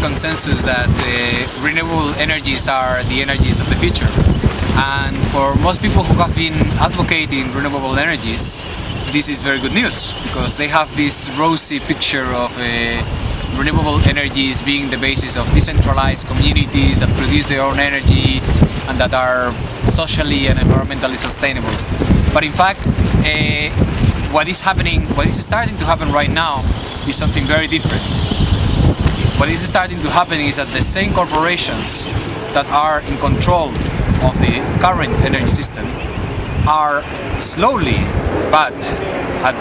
consensus that renewable energies are the energies of the future. And for most people who have been advocating renewable energies, this is very good news, because they have this rosy picture of renewable energies being the basis of decentralized communities that produce their own energy and that are socially and environmentally sustainable. But in fact, what is starting to happen right now is something very different. What is starting to happen is that the same corporations that are in control of the current energy system are slowly, but at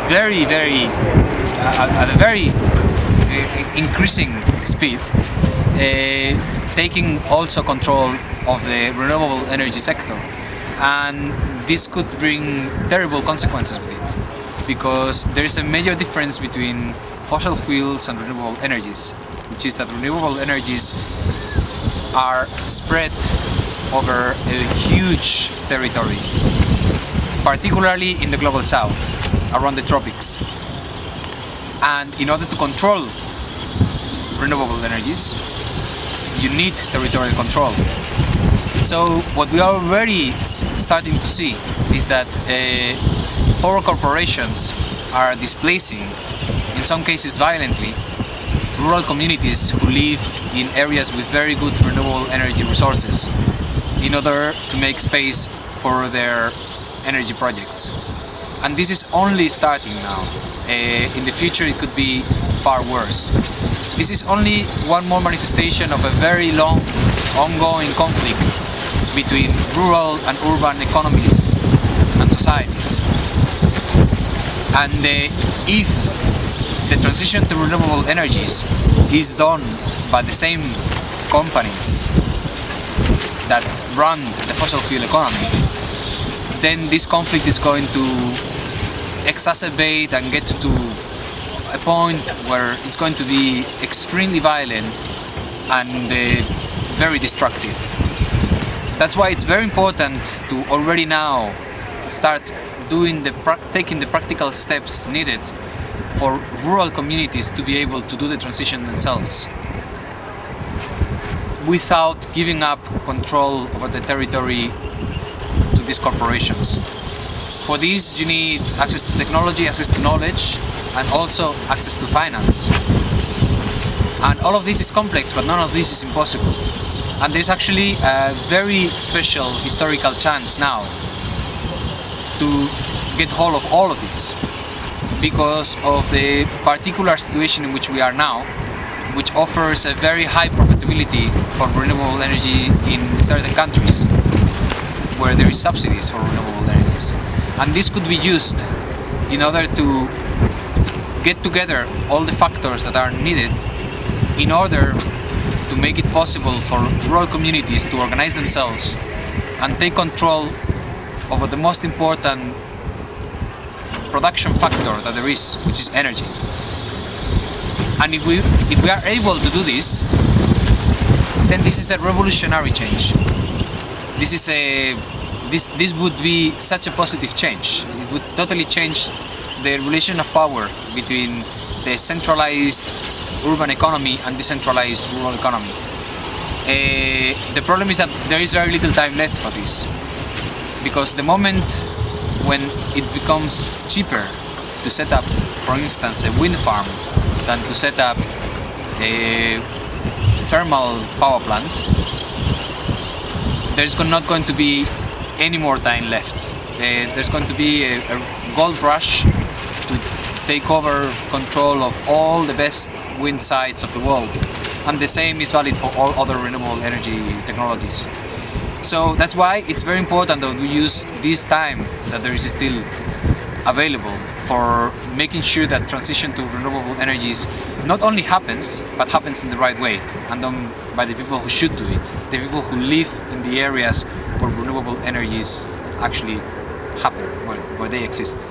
a very increasing speed, taking also control of the renewable energy sector. And this could bring terrible consequences with it, because there is a major difference between fossil fuels and renewable energies, which is that renewable energies are spread over a huge territory, particularly in the global south, around the tropics. And in order to control renewable energies, you need territorial control. So what we are already starting to see is that power corporations are displacing, in some cases violently, rural communities who live in areas with very good renewable energy resources in order to make space for their energy projects. And this is only starting now. In the future it could be far worse. This is only one more manifestation of a very long, ongoing conflict between rural and urban economies and societies. And if the transition to renewable energies is done by the same companies that run the fossil fuel economy, then this conflict is going to exacerbate and get to a point where it's going to be extremely violent and very destructive. That's why it's very important to already now start taking the practical steps needed for rural communities to be able to do the transition themselves, without giving up control over the territory to these corporations. For this you need access to technology, access to knowledge, and also access to finance. And all of this is complex, but none of this is impossible. And there's actually a very special historical chance now to get hold of all of this, because of the particular situation in which we are now, which offers a very high profitability for renewable energy in certain countries where there is subsidies for renewable energies. And this could be used in order to get together all the factors that are needed in order to make it possible for rural communities to organize themselves and take control over the most important production factor that there is, which is energy. And if we are able to do this, then this is a revolutionary change. This would be such a positive change. It would totally change the relation of power between the centralized urban economy and decentralized rural economy. The problem is that there is very little time left for this, because the moment when it becomes cheaper to set up, for instance, a wind farm than to set up a thermal power plant, there's not going to be any more time left. There's going to be a gold rush to take over control of all the best wind sites of the world, and the same is valid for all other renewable energy technologies. So that's why it's very important that we use this time that there is still available for making sure that transition to renewable energies not only happens, but happens in the right way, and done by the people who should do it, the people who live in the areas where renewable energies actually happen, where they exist.